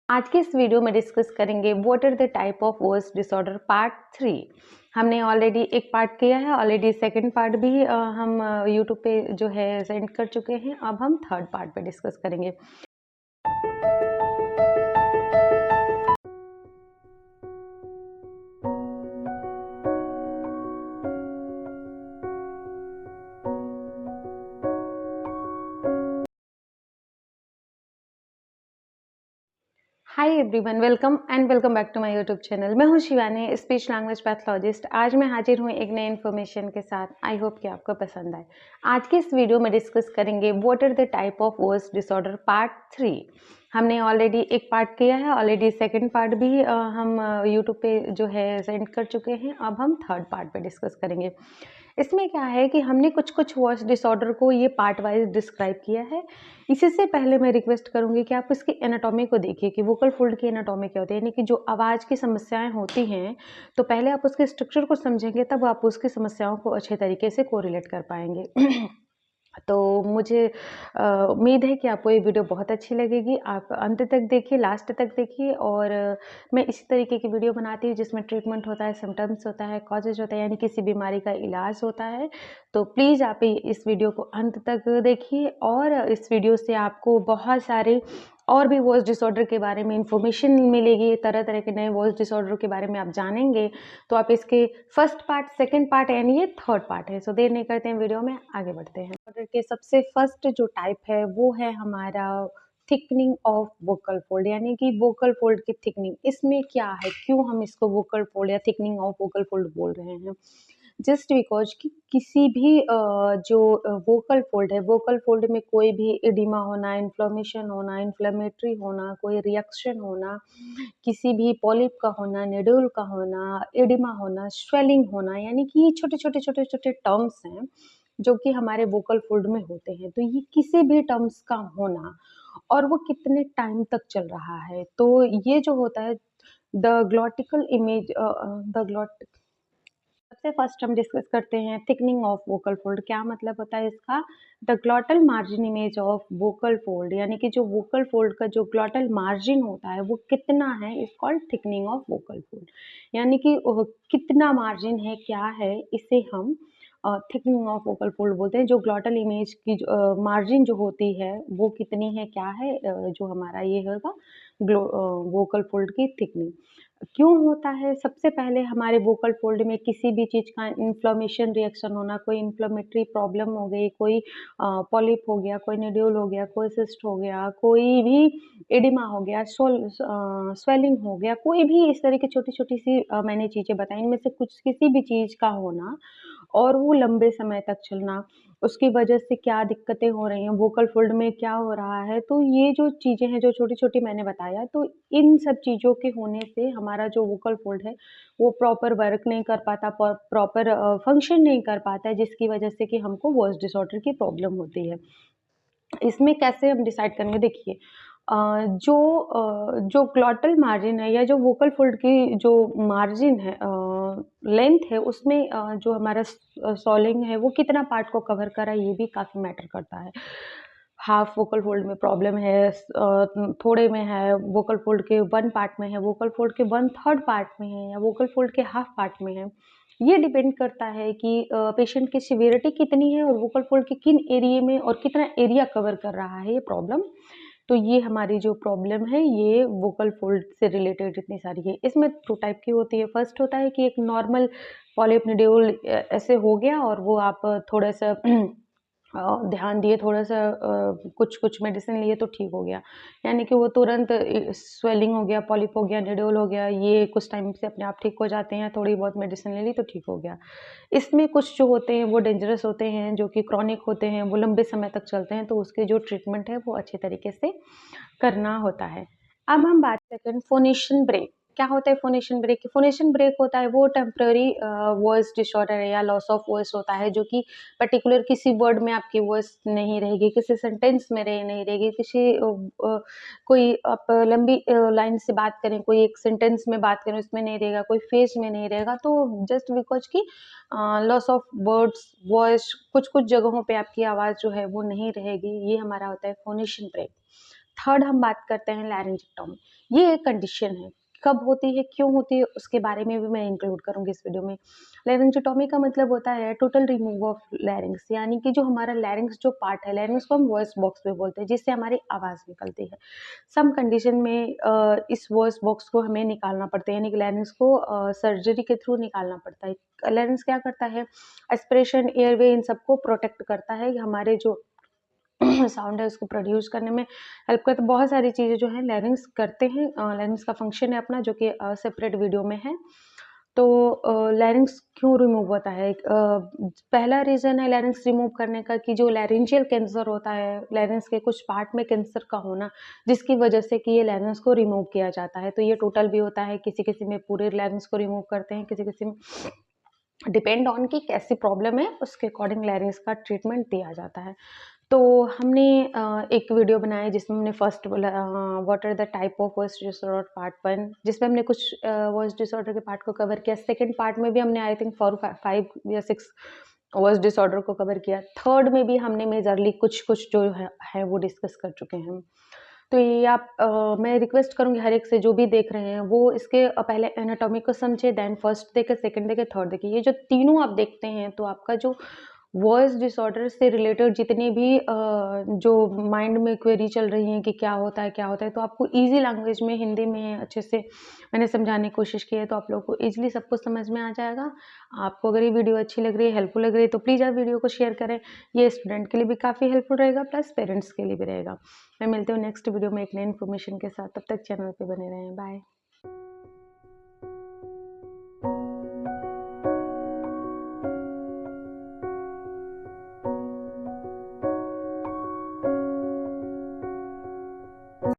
आज के इस वीडियो में डिस्कस करेंगे what are the type of voice disorder part 3। हमने ऑलरेडी एक पार्ट किया है, ऑलरेडी सेकंड पार्ट भी हम यूट्यूब पे जो है सेंड कर चुके हैं। अब हम थर्ड पार्ट पे डिस्कस करेंगे। Hi everyone, welcome back to my YouTube channel. मैं हूं शिवानी, स्पीच लैंग्वेज पैथोलॉजिस्ट। आज मैं हाजिर हूं एक नई इन्फॉर्मेशन के साथ। आई होप कि आपको पसंद आए। आज के इस वीडियो में डिस्कस करेंगे what are the type of voice disorder part 3। हमने ऑलरेडी एक पार्ट किया है, ऑलरेडी सेकंड पार्ट भी हम यूट्यूब पे जो है सेंड कर चुके हैं। अब हम थर्ड पार्ट पे डिस्कस करेंगे। इसमें क्या है कि हमने कुछ वॉइस डिसऑर्डर को ये पार्ट वाइज डिस्क्राइब किया है। इससे पहले मैं रिक्वेस्ट करूंगी कि आप इसकी एनाटॉमी को देखिए कि वोकल फोल्ड की एनाटॉमी क्या होती है, यानी कि जो आवाज़ की समस्याएं होती हैं, तो पहले आप उसके स्ट्रक्चर को समझेंगे, तब आप उसकी समस्याओं को अच्छे तरीके से कोरिलेट कर पाएंगे। तो मुझे उम्मीद है कि आपको ये वीडियो बहुत अच्छी लगेगी। आप अंत तक देखिए, लास्ट तक देखिए। और मैं इसी तरीके की वीडियो बनाती हूँ जिसमें ट्रीटमेंट होता है, सिम्टम्स होता है, कॉजेज होता है, यानी किसी बीमारी का इलाज होता है। तो प्लीज़ आप इस वीडियो को अंत तक देखिए, और इस वीडियो से आपको बहुत सारे और भी वॉइस डिसऑर्डर के बारे में इंफॉर्मेशन मिलेगी। तरह तरह के नए वॉइस डिसऑर्डर के बारे में आप जानेंगे। तो आप इसके first part, second part and ये थर्ड पार्ट है। सो देर नहीं करते हैं, वीडियो में आगे बढ़ते हैं। डिसऑर्डर के सबसे फर्स्ट जो टाइप है वो है हमारा थिकनिंग ऑफ वोकल फोल्ड, यानी कि वोकल फोल्ड की थिकनिंग। इसमें क्या है, क्यों हम इसको वोकल फोल्ड या थिकनिंग ऑफ वोकल फोल्ड बोल रहे हैं? जस्ट बिकॉज कि किसी भी जो वोकल फोल्ड है, वोकल फोल्ड में कोई भी एडिमा होना, इन्फ्लेमेशन होना, इन्फ्लेमेटरी होना, कोई रिएक्शन होना, किसी भी पॉलिप का होना, निडल का होना, एडिमा होना, स्वेलिंग होना, यानी कि ये छोटे छोटे टर्म्स हैं जो कि हमारे वोकल फोल्ड में होते हैं। तो ये किसी भी टर्म्स का होना और वो कितने टाइम तक चल रहा है, तो ये जो होता है द ग्लॉटिकल इमेज, द ग्लॉट सबसे फर्स्ट हम डिस्कस करते हैं थिकनिंग ऑफ वोकल फोल्ड। क्या मतलब होता है इसका? The glottal margin image of vocal fold, यानी कि जो वोकल फोल्ड का जो ग्लॉटल मार्जिन होता है वो कितना है, is called thickening of vocal fold. यानी कि कितना मार्जिन है, क्या है, इसे हम थिकनिंग ऑफ वोकल फोल्ड बोलते हैं। जो ग्लॉटल इमेज की मार्जिन जो होती है वो कितनी है, क्या है, जो हमारा ये होगा वोकल फोल्ड की थिकनिंग। क्यों होता है? सबसे पहले हमारे वोकल फोल्ड में किसी भी चीज़ का इन्फ्लेमेशन रिएक्शन होना, कोई इन्फ्लेमेटरी प्रॉब्लम हो गई, कोई पॉलिप हो गया, कोई नोड्यूल हो गया, कोई सिस्ट हो गया, कोई भी एडिमा हो गया, स्वेलिंग हो गया, कोई भी इस तरह की छोटी-छोटी सी मैंने चीज़ें बताई, इनमें से कुछ किसी भी चीज़ का होना और वो लंबे समय तक चलना, उसकी वजह से क्या दिक्कतें हो रही हैं, वोकल फ़ोल्ड में क्या हो रहा है। तो ये जो चीज़ें हैं, जो छोटी-छोटी मैंने बताया, तो इन सब चीज़ों के होने से हमारा जो वोकल फ़ोल्ड है, वो प्रॉपर वर्क नहीं कर पाता, प्रॉपर फंक्शन नहीं कर पाता है, जिसकी वजह से कि हमको वॉइस डिसऑर्डर की प्रॉब्लम होती है। इसमें कैसे हम डिसाइड करेंगे? देखिए, जो ग्लॉटल मार्जिन है या जो वोकल फ़ोल्ड की जो मार्जिन है, लेंथ है, उसमें जो हमारा सॉलिंग है वो कितना पार्ट को कवर कर रहा है, ये भी काफ़ी मैटर करता है। हाफ वोकल फ़ोल्ड में प्रॉब्लम है, थोड़े में है, वोकल फ़ोल्ड के 1 पार्ट में है, वोकल फ़ोल्ड के 1/3 पार्ट में है, या वोकल फ़ोल्ड के हाफ पार्ट में है। ये डिपेंड करता है कि पेशेंट की सिवियरिटी कितनी है और वोकल फ़ोल्ड के किन एरिया में और कितना एरिया कवर कर रहा है ये प्रॉब्लम। तो ये हमारी जो प्रॉब्लम है ये वोकल फ़ोल्ड से रिलेटेड इतनी सारी है। इसमें 2 टाइप की होती है। फर्स्ट होता है कि एक नॉर्मल पॉलिप न्यूड्यूल ऐसे हो गया और वो आप थोड़ा-सा ध्यान दिए, थोड़ा-सा कुछ मेडिसिन लिए तो ठीक हो गया। यानी कि वो तुरंत स्वेलिंग हो गया, पॉलिप हो गया, न्यूड्यूल हो गया, ये कुछ टाइम से अपने आप ठीक हो जाते हैं, थोड़ी बहुत मेडिसिन ले ली तो ठीक हो गया। इसमें कुछ जो होते हैं वो डेंजरस होते हैं, जो कि क्रॉनिक होते हैं, वो लंबे समय तक चलते हैं, तो उसके जो ट्रीटमेंट है वो अच्छे तरीके से करना होता है। अब हम बात करते हैं फ़ोनेशन ब्रेक। क्या होता है फ़ोनेशन ब्रेक? फ़ोनेशन ब्रेक होता है वो टेम्परेरी वॉइस डिसऑर्डर है या लॉस ऑफ वॉइस होता है, जो कि पर्टिकुलर किसी वर्ड में आपकी वॉइस नहीं रहेगी, किसी सेंटेंस में रह नहीं रहेगी, कोई आप लंबी लाइन से बात करें, कोई एक सेंटेंस में बात करें उसमें नहीं रहेगा, कोई फेज़ में नहीं रहेगा, तो जस्ट बिकॉज़ कि लॉस ऑफ वर्ड्स, वॉइस, कुछ-कुछ जगहों पे आपकी आवाज़ जो है वो नहीं रहेगी, ये हमारा होता है फ़ोनेशन ब्रेक। थर्ड हम बात करते हैं लैरिंजेक्टोमी। ये एक कंडीशन है, कब होती है, क्यों होती है, उसके बारे में भी मैं इंक्लूड करूँगी इस वीडियो में। लैरिंजेक्टोमी का मतलब होता है टोटल रिमूव ऑफ लैरिंग्स, यानी कि जो हमारा लैरिंग्स जो पार्ट है, लैरिंग्स को हम वॉइस बॉक्स में बोलते हैं, जिससे हमारी आवाज़ निकलती है। सम कंडीशन में इस वॉइस बॉक्स को हमें निकालना पड़ता है, यानी कि लैरिंग्स को सर्जरी के थ्रू निकालना पड़ता है। लैरिंग्स क्या करता है, एस्पिरेशन, एयरवे, इन सबको प्रोटेक्ट करता है, हमारे जो साउंड है उसको प्रोड्यूस करने में हेल्प करता है। बहुत सारी चीज़ें जो हैं लैरिंग्स करते हैं। लैरिंग्स का फंक्शन है अपना, जो कि सेपरेट वीडियो में है। तो लैरिंग्स क्यों रिमूव होता है, पहला रीज़न है लैरिंग्स रिमूव करने का कि जो लैरिंजियल कैंसर होता है, लैरिंग्स के कुछ पार्ट में कैंसर का होना, जिसकी वजह से कि ये लैरिंग्स को रिमूव किया जाता है। तो ये टोटल भी होता है, किसी-किसी में पूरे लैरिंग्स को रिमूव करते हैं, किसी-किसी में डिपेंड ऑन कि कैसी प्रॉब्लम है, उसके अकॉर्डिंग लैरिंग्स का ट्रीटमेंट दिया जाता है। तो हमने एक वीडियो बनाया है जिसमें हमने फर्स्ट बोला what are the type of voice disorder part 1, जिसमें हमने कुछ वॉइस डिसऑर्डर के पार्ट को कवर किया। सेकंड पार्ट में भी हमने आई थिंक 5 या 6 वॉइस डिसऑर्डर को कवर किया। थर्ड में भी हमने मेजरली कुछ जो है वो डिस्कस कर चुके हैं हम। तो ये आप मैं रिक्वेस्ट करूँगी हर एक से, जो भी देख रहे हैं वो इसके पहले एनाटॉमी को समझे, देन फर्स्ट देखें, सेकंड देखें, थर्ड देखें। ये जो तीनों आप देखते हैं तो आपका जो वॉइस डिसऑर्डर से रिलेटेड जितनी भी जो माइंड में क्वेरी चल रही है कि क्या होता है, तो आपको ईज़ी लैंग्वेज में, हिंदी में अच्छे से मैंने समझाने की कोशिश की है, तो आप लोगों को ईज़िली सब कुछ समझ में आ जाएगा। आपको अगर ये वीडियो अच्छी लग रही है, हेल्पफुल लग रही है, तो प्लीज़ आप वीडियो को शेयर करें। ये स्टूडेंट के लिए भी काफ़ी हेल्पफुल रहेगा, प्लस पेरेंट्स के लिए भी रहेगा। मैं मिलती हूँ नेक्स्ट वीडियो में एक नई इन्फॉर्मेशन के साथ, तब तक चैनल पे बने रहें। बाय।